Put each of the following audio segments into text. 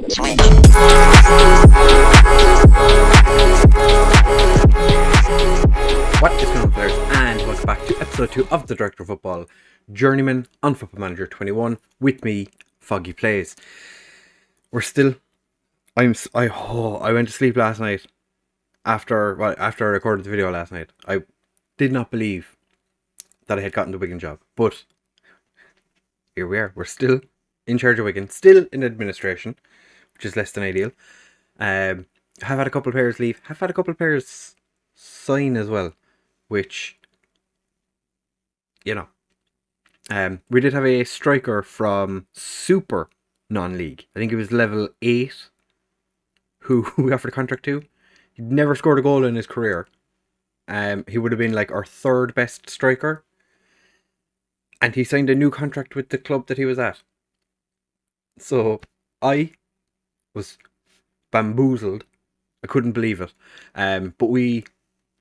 What is going on, players? And welcome back to episode 2 of the Director of Football Journeyman on Football Manager 21 with me, FoggyPlays. We're still. I went to sleep last night after I recorded the video last night. I did not believe that I had gotten the WIGAN job, but here we are. We're still in charge of WIGAN, still in administration, which is less than ideal. Have had a couple of players leave. Have had a couple of players sign as well, which, you know, we did have a striker from super non-league. I think he was level 8, who we offered a contract to. He'd never scored a goal in his career. He would have been like our third best striker, and he signed a new contract with the club that he was at. So I was bamboozled. I couldn't believe it. But we,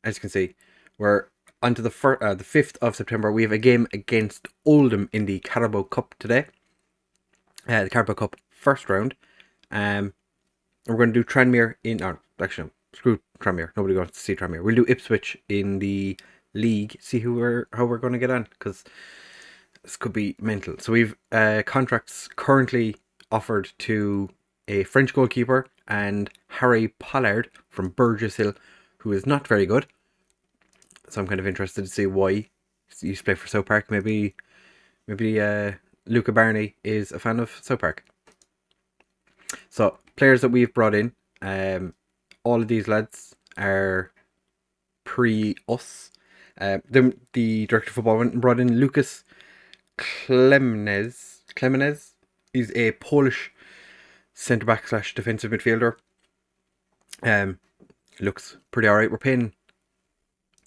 as you can see, we're onto the 5th of September. We have a game against Oldham in the Carabao Cup today. The Carabao Cup first round. We're going to do Tranmere in... Oh, actually, no, screw Tranmere. Nobody wants to see Tranmere. We'll do Ipswich in the league. See how we're going to get on, because this could be mental. So we've contracts currently offered to a French goalkeeper and Harry Pollard from Burgess Hill, who is not very good. So I'm kind of interested to see why. He used to play for South Park. Maybe Luca Barney is a fan of South Park. So players that we've brought in, all of these lads are pre-us. The director of football went and brought in Lucas Klemnes. He's a Polish centre-back / defensive midfielder. Looks pretty alright. We're paying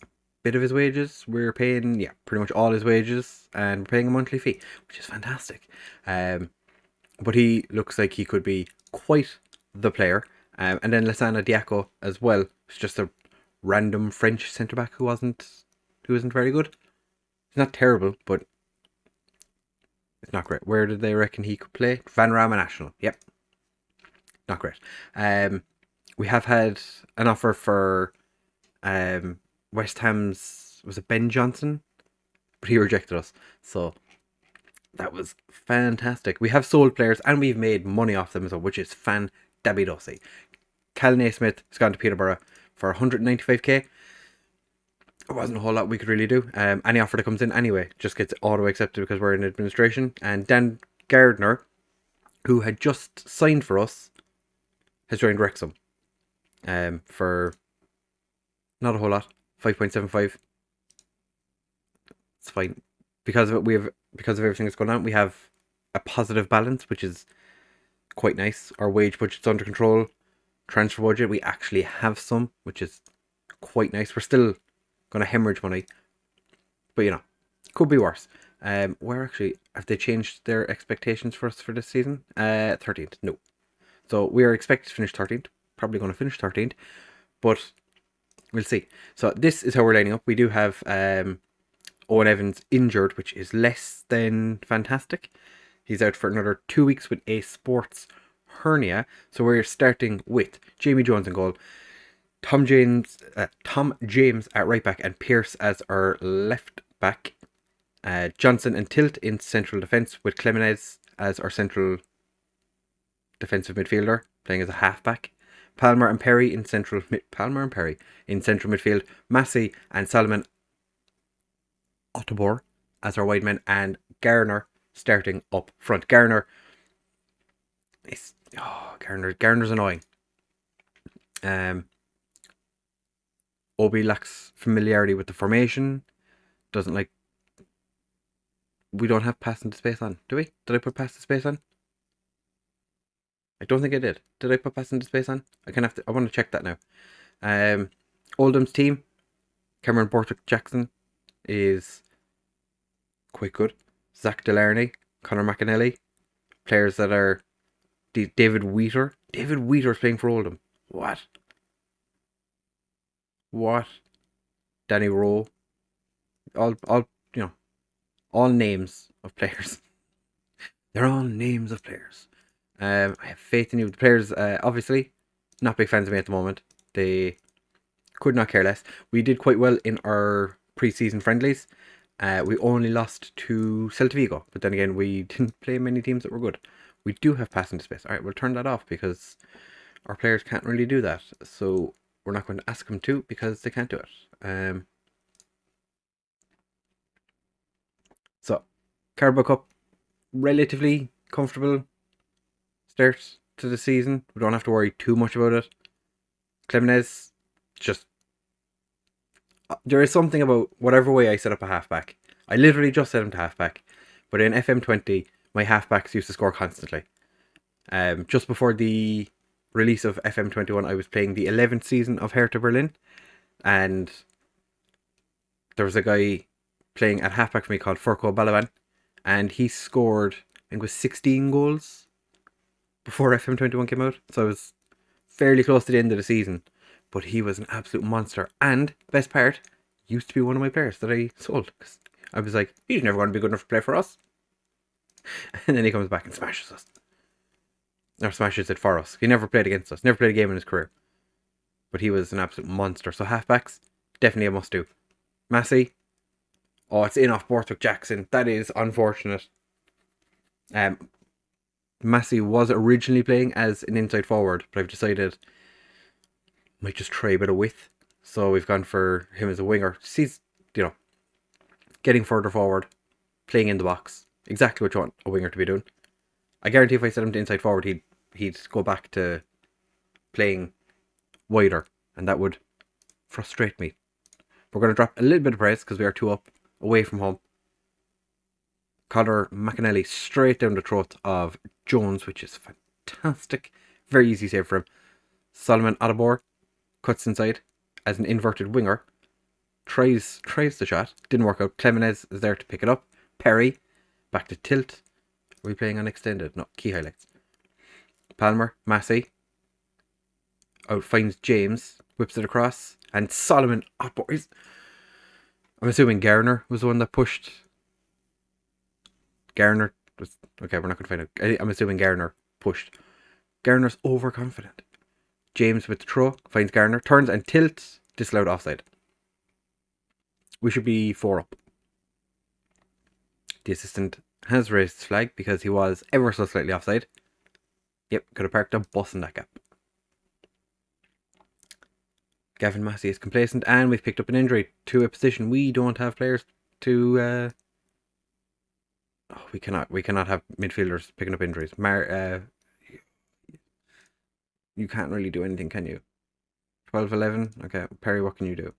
a bit of his wages. We're paying, pretty much all his wages. And we're paying a monthly fee, which is fantastic. But he looks like he could be quite the player. And then Lassana Diaco as well. It's just a random French centre-back who isn't very good. He's not terrible, but it's not great. Where did they reckon he could play? Van Rama National. Yep. Not great. We have had an offer for West Ham's, was it Ben Johnson? But he rejected us. So that was fantastic. We have sold players and we've made money off them as well, which is fan-dabidosi. Cal Naismith has gone to Peterborough for 195k. It wasn't a whole lot we could really do. Any offer that comes in anyway just gets auto-accepted because we're in administration. And Dan Gardner, who had just signed for us, has joined Wrexham for not a whole lot, 5.75. It's fine because of it. Because of everything that's going on, we have a positive balance, which is quite nice. Our wage budget's under control. Transfer budget, we actually have some, which is quite nice. We're still going to hemorrhage money, but could be worse. Where actually have they changed their expectations for us for this season? 13th, no. So we are expected to finish 13th. Probably going to finish 13th, but we'll see. So this is how we're lining up. We do have Owen Evans injured, which is less than fantastic. He's out for another 2 weeks with a sports hernia. So we're starting with Jamie Jones in goal, Tom James at right back, and Pierce as our left back. Johnson and Tilt in central defence, with Clemenez as our central defensive midfielder, playing as a halfback. Palmer and Perry in central midfield. Massey and Solomon Ottobor as our wide men, and Garner starting up front. Garner's annoying. Obi lacks familiarity with the formation. Doesn't like. We don't have pass into space on, do we? Did I put pass into space on? I don't think I did. Did I put pass into space on? I want to check that now. Oldham's team, Cameron Borthwick Jackson is quite good. Zach Delarney, Conor McAnally, players that are David Wheater. David Wheater is playing for Oldham. What? Danny Rowe. All names of players. They're all names of players. I have faith in you. The players, obviously, not big fans of me at the moment. They could not care less. We did quite well in our pre-season friendlies. We only lost to Celta Vigo, but then again, we didn't play many teams that were good. We do have passing space. All right, we'll turn that off because our players can't really do that. So we're not going to ask them to because they can't do it. So, Carabao Cup, relatively comfortable start to the season. We don't have to worry too much about it. Clemenez, just there is something about whatever way I set up a halfback. I literally just set him to halfback, but in FM20, my halfbacks used to score constantly. Just before the release of FM21, I was playing the 11th season of Hertha Berlin, and there was a guy playing at halfback for me called Furko Balaban, and he scored, I think it was 16 goals before FM21 came out, so I was fairly close to the end of the season, but he was an absolute monster, and best part, used to be one of my players that I sold, because I was like, he's never going to be good enough to play for us, and then he comes back and smashes us, or smashes it for us. He never played against us, never played a game in his career, but he was an absolute monster. So halfbacks, definitely a must do. Massey, oh, it's in off Borthwick Jackson. That is unfortunate. Massey was originally playing as an inside forward, but I've decided might just try a bit of width. So we've gone for him as a winger. He's, getting further forward, playing in the box. Exactly what you want a winger to be doing. I guarantee if I set him to inside forward, he'd go back to playing wider, and that would frustrate me. We're going to drop a little bit of price because we are 2 up away from home. Conor McAnally straight down the throat of Jones, which is fantastic. Very easy save for him. Solomon Adabor cuts inside as an inverted winger. Tries the shot. Didn't work out. Clemenez is there to pick it up. Perry back to tilt. Are we playing on extended? No, key highlights. Palmer, Massey out finds James, whips it across, and Solomon Adabor. I'm assuming Garner was the one that pushed. Garner was okay. We're not going to find out. I'm assuming Garner pushed. Garner's overconfident. James with the throw finds Garner, turns and tilts. Disallowed offside. We should be 4 up. The assistant has raised his flag because he was ever so slightly offside. Yep, could have parked a bus in that gap. Gavin Massey is complacent, and we've picked up an injury to a position we don't have players to. We cannot have midfielders picking up injuries. You can't really do anything, can you? 12-11. Okay, Perry, what can you do?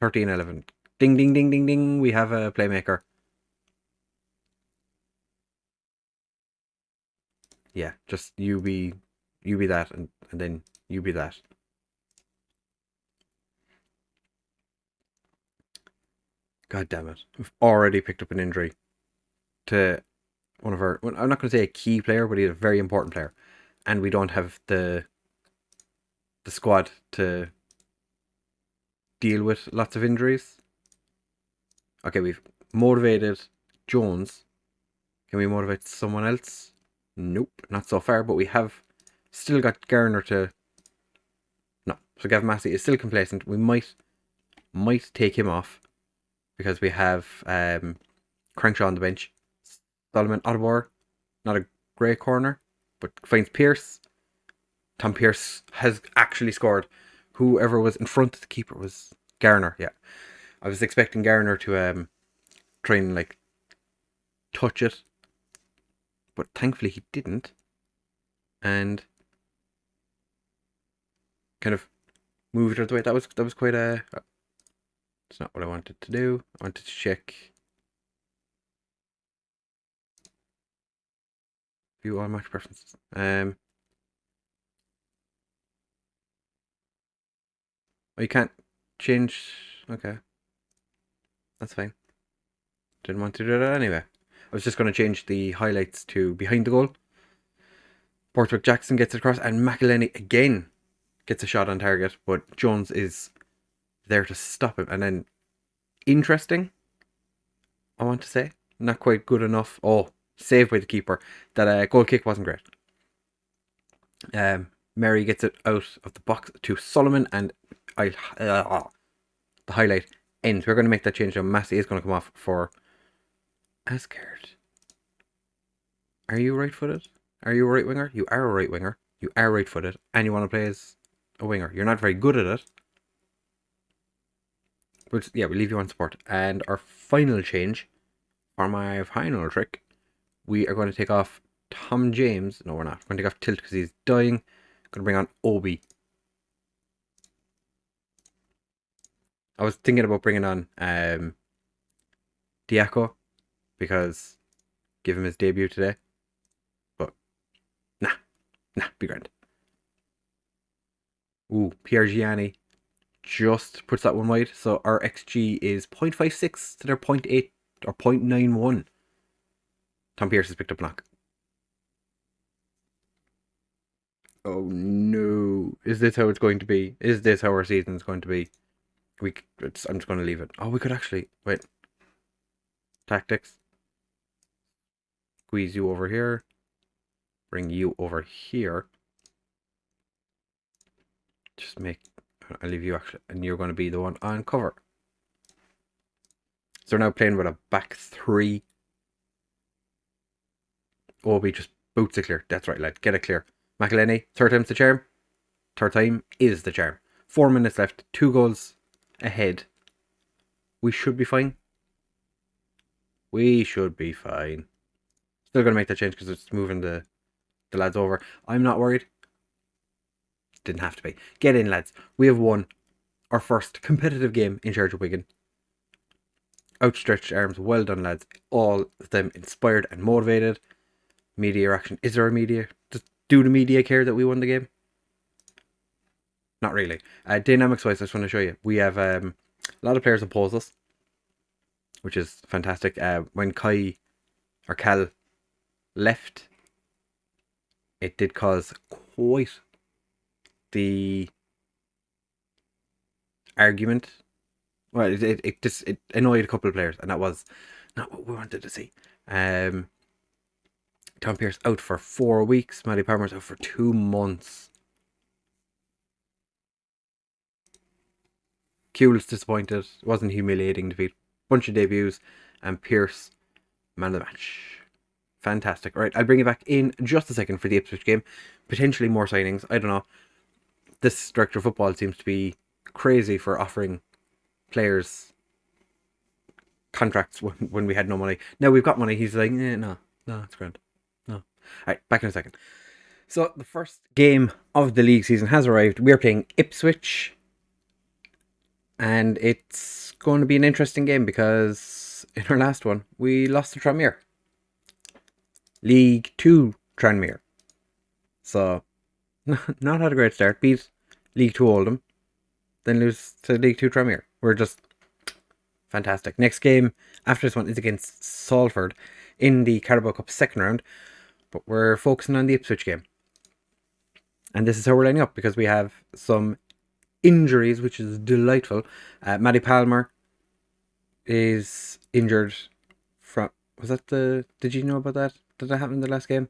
13-11. Ding, ding, ding, ding, ding. We have a playmaker. Yeah, just you be that, and then you be that. God damn it. We've already picked up an injury to one of our, well, I'm not going to say a key player, but he's a very important player. And we don't have the squad to deal with lots of injuries. Okay, we've motivated Jones. Can we motivate someone else? Nope, not so far, but we have still got Garner to... No, so Gavin Massey is still complacent. We might take him off because we have Crankshaw on the bench. Solomon Adabor, not a great corner, but finds Pierce. Tom Pierce has actually scored. Whoever was in front of the keeper was Garner, yeah. I was expecting Garner to try and like touch it, but thankfully he didn't, and kind of moved it out of the way. That was quite a... It's not what I wanted to do. I wanted to check view all match preferences. Oh, you can't change. Okay, that's fine. Didn't want to do that anyway. I was just going to change the highlights to behind the goal. Portwick Jackson gets it across, and McElhenney again gets a shot on target, but Jones is there to stop him. And then, interesting, I want to say, not quite good enough. Oh, saved by the keeper. That goal kick wasn't great. Mary gets it out of the box to Solomon, and the highlight ends. We're going to make that change now. Massey is going to come off for Asgard. Are you right-footed? Are you a right winger? You are a right winger. You are right-footed, and you want to play as a winger. You're not very good at it. But yeah, we leave you on support. And our final change, for my final trick, we are going to take off Tom James. No, we're not. We're going to take off Tilt because he's dying. Going to bring on Obi. I was thinking about bringing on Diaco because give him his debut today. But nah, be grand. Ooh, Pierre Gianni just puts that one wide. So our XG is 0.56 to their 0.8 or 0.91. Tom Pierce has picked up a knock. Oh no. Is this how it's going to be? Is this how our season's going to be? I'm just going to leave it. Oh, we could actually... Wait. Tactics. Squeeze you over here. Bring you over here. Just make... I'll leave you actually... And you're going to be the one on cover. So we're now playing with a back three. Obi just boots it clear. That's right, lad. Get it clear. McElhenney, third time's the charm. Third time is the charm. 4 minutes left. 2 goals ahead. We should be fine. We should be fine. Still going to make that change because it's moving the lads over. I'm not worried. Didn't have to be. Get in, lads. We have won our first competitive game in charge of WIGAN. Outstretched arms. Well done, lads. All of them inspired and motivated. Media reaction. Is there a media? Do the media care that we won the game? Not really. Dynamics wise, I just want to show you. We have a lot of players oppose us, which is fantastic. When Kai or Cal left, it did cause quite the argument. Well, it annoyed a couple of players, and that was not what we wanted to see. Tom Pierce out for 4 weeks. Matty Palmer's out for 2 months. Kuhl's disappointed. It wasn't humiliating defeat. Bunch of debuts. And Pierce, man of the match. Fantastic. Alright, I'll bring you back in just a second for the Ipswich game. Potentially more signings. I don't know. This director of football seems to be crazy for offering players contracts when we had no money. Now we've got money. He's like, no, it's grand. No. Alright, back in a second. So the first game of the league season has arrived. We're playing Ipswich. And it's going to be an interesting game because in our last one, we lost to Tranmere. League 2 Tranmere. So, not had a great start. Beat League 2 Oldham. Then lose to League 2 Tranmere. We're just fantastic. Next game after this one is against Salford in the Carabao Cup second round. But we're focusing on the Ipswich game. And this is how we're lining up because we have some injuries, which is delightful. Matty Palmer is injured from... Was that the... Did you know about that? Did that happen in the last game?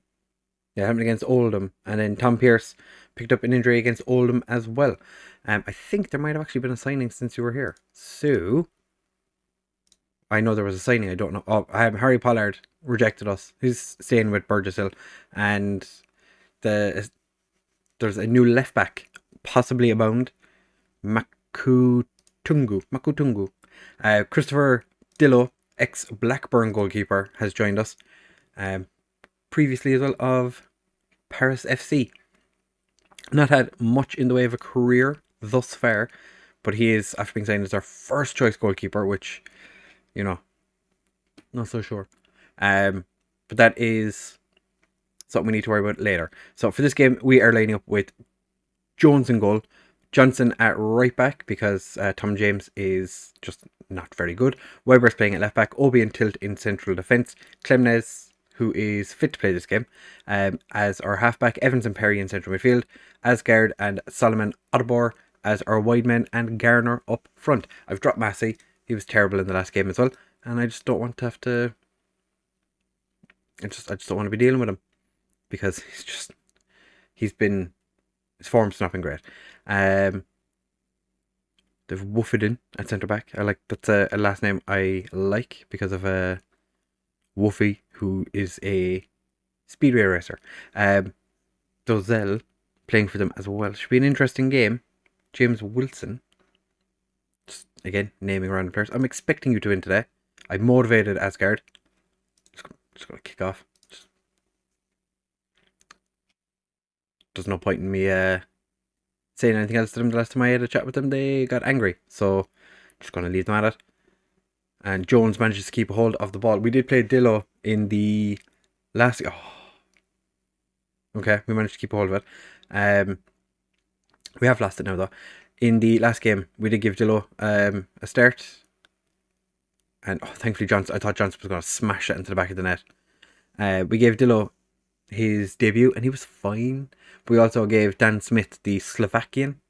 Yeah, it happened against Oldham. And then Tom Pierce picked up an injury against Oldham as well. I think there might have actually been a signing since you were here. So... I know there was a signing, I don't know. Oh, Harry Pollard rejected us. He's staying with Burgess Hill. And there's a new left back, possibly abound. Makutungu. Christopher Dillo, ex-Blackburn goalkeeper, has joined us. Previously as well of Paris FC. Not had much in the way of a career thus far, but he is, after being signed, as our first choice goalkeeper, which, you know, not so sure. But that is something we need to worry about later. So for this game, we are lining up with Jones in goal, Johnson at right back because Tom James is just not very good. Weber's playing at left back. Obi and Tilt in central defence. Klemnes, who is fit to play this game, as our half back. Evans and Perry in central midfield. Asgard and Solomon Ottobor as our wide men, and Garner up front. I've dropped Massey. He was terrible in the last game as well, and I just don't want to have to... I just don't want to be dealing with him because he's just his form's not been great. They've woofed in at centre back. That's a last name I like because of Woofy, who is a speedway racer. Dozel playing for them as well. Should be an interesting game. James Wilson. Just again naming random players. I'm expecting you to win today. I motivated Asgard. Just gonna kick off. There's no point in me saying anything else to them. The last time I had a chat with them, they got angry. So just gonna leave them at it. And Jones manages to keep a hold of the ball. We did play Dillo in the last. Okay, we managed to keep a hold of it. We have lost it now though. In the last game, we did give Dillo a start. And thankfully I thought Johnson was going to smash it into the back of the net. We gave Dillo his debut and he was fine. We also gave Dan Smith the Slovakian.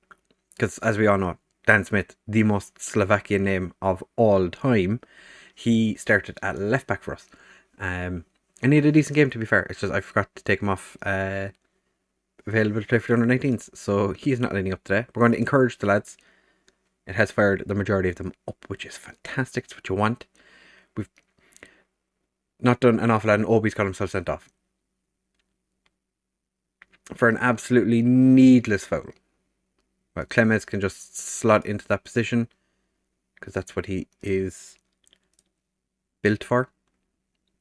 Because as we all know, Dan Smith, the most Slovakian name of all time, he started at left back for us. And he had a decent game, to be fair. It's just I forgot to take him off available to play for the under-19s. So he's not lining up today. We're going to encourage the lads. It has fired the majority of them up, which is fantastic. It's what you want. We've not done an awful lot, and Obi's got himself sent off for an absolutely needless foul. But Clemens can just slot into that position because that's what he is built for.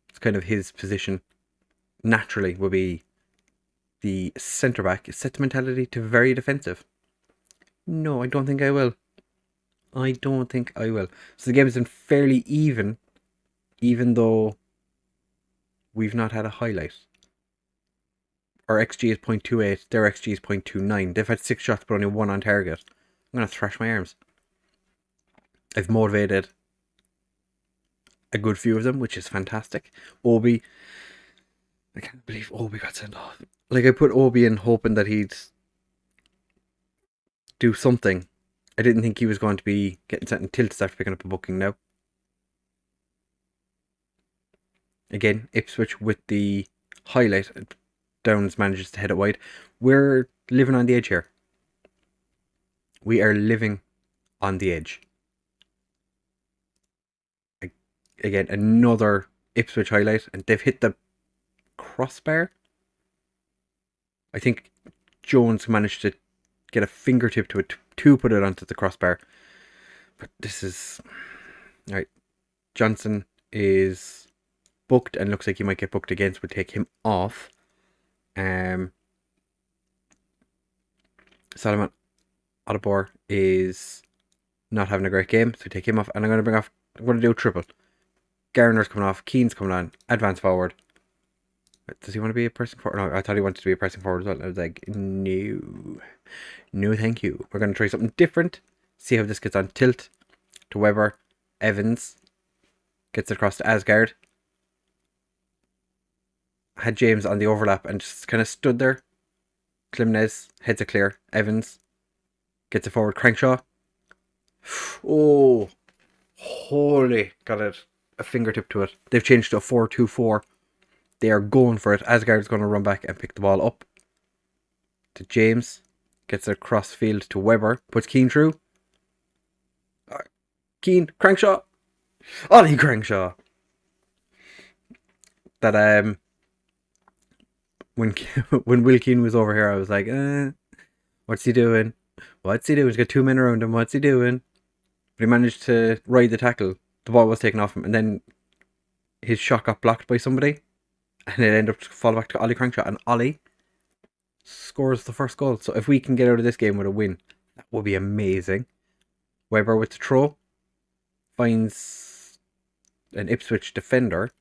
It's kind of his position. Naturally, will be the centre back. Set the mentality to very defensive. No, I don't think I will. I don't think I will. So the game has been fairly even though we've not had a highlight. Our XG is 0.28, their XG is 0.29. They've had 6 shots but only 1 on target. I'm going to thrash my arms. I've motivated a good few of them, which is fantastic. Obi, I can't believe Obi got sent off. I put Obi in hoping that he'd do something. I didn't think he was going to be getting sent until to start picking up a booking now. Again, Ipswich with the highlight. Downs manages to head it wide. We're living on the edge here. We are living on the edge. Again, another Ipswich highlight. And they've hit the crossbar. I think Jones managed to get a fingertip to it to put it onto the crossbar. But this is... Alright. Johnson is booked and looks like he might get booked again, so we'll take him off. Solomon Odobor is not having a great game, so we take him off. And I'm going to do a triple. Garner's coming off, Keane's coming on, advance forward. Does he want to be a pressing forward? No, I thought he wanted to be a pressing forward as well. I was like, no. No, thank you. We're going to try something different. See how this gets on tilt to Weber. Evans gets it across to Asgard. Had James on the overlap and just kind of stood there. Klimnes heads it clear. Evans gets it forward. Crankshaw. Oh, holy. Got it. A fingertip to it. They've changed to a 4-2-4. They are going for it. Asgard's going to run back and pick the ball up to James. Gets it across field to Weber. Puts Keane through. Keane. Crankshaw. Ollie Crankshaw. That when Will Keane was over here, I was like, what's he doing? What's he doing? He's got 2 men around him. What's he doing? But he managed to ride the tackle. The ball was taken off him, and then his shot got blocked by somebody, and it ended up falling back to Ollie Crankshaw, and Ollie scores the first goal. So if we can get out of this game with a win, that would be amazing. Weber with the throw finds an Ipswich defender.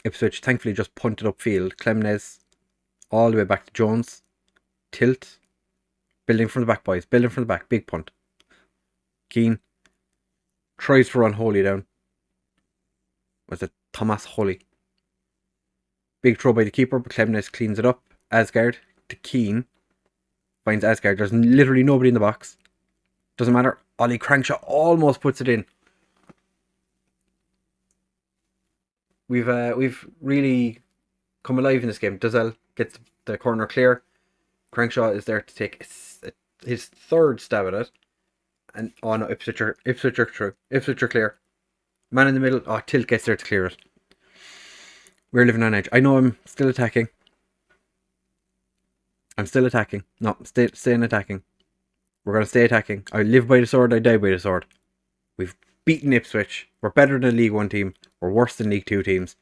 Ipswich thankfully just punted upfield. Klemnes all the way back to Jones. Tilt. Building from the back, boys. Building from the back. Big punt. Keane tries to run Holy down. Was it Thomas Holy? Big throw by the keeper, but Klemnes cleans it up. Asgard to Keane. Finds Asgard. There's literally nobody in the box. Doesn't matter. Ollie Crankshaw almost puts it in. We've really come alive in this game. Dozel gets the corner clear. Crankshaw is there to take his third stab at it. And, oh no, Ipswich are through. Ipswich are clear. Man in the middle, oh, Tilt gets there to clear it. We're living on edge. I know I'm still attacking. I'm still attacking. No, staying attacking. We're going to stay attacking. I live by the sword, I die by the sword. We've beaten Ipswich. We're better than a League 1 team. We're worse than League 2 teams.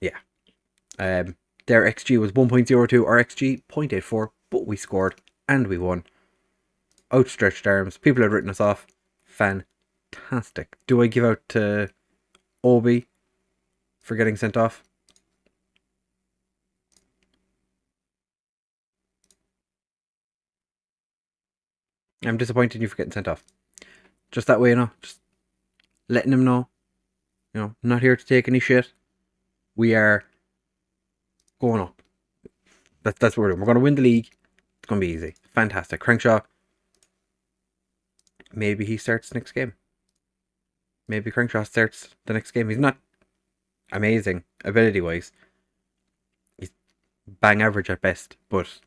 Yeah. Their XG was 1.02, our XG 0.84, but we scored and we won. Outstretched arms. People had written us off. Fantastic. Do I give out to Obi for getting sent off? I'm disappointed in you for getting sent off. Just that way, you know. Just letting him know. You know, not here to take any shit. We are going up. That's what we're doing. We're going to win the league. It's going to be easy. Fantastic. Crankshaw. Maybe he starts next game. Maybe Crankshaw starts the next game. He's not amazing ability-wise. He's bang average at best. But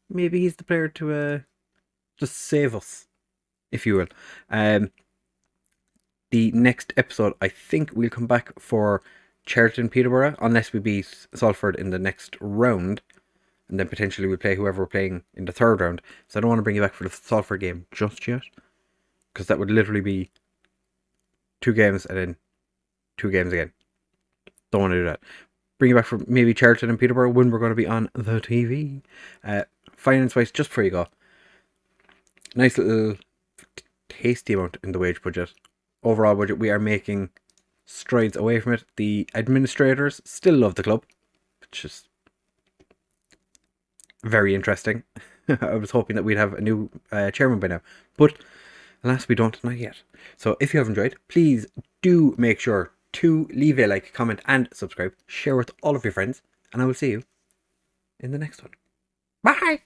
maybe he's the player to just save us, if you will. The next episode, I think we'll come back for Cheriton Peterborough, unless we beat Salford in the next round. And then potentially we'll play whoever we're playing in the third round. So I don't want to bring you back for the Salford game just yet. Because that would literally be 2 games and then 2 games again. Don't want to do that. Bring you back for maybe Cheriton and Peterborough when we're going to be on the TV. Finance-wise, just before you go. Nice little tasty amount in the wage budget. Overall budget, we are making strides away from it. The administrators still love the club, which is very interesting. I was hoping that we'd have a new chairman by now, but alas, we don't, not yet. So if you have enjoyed, please do make sure to leave a like, comment and subscribe. Share with all of your friends, and I will see you in the next one. Bye!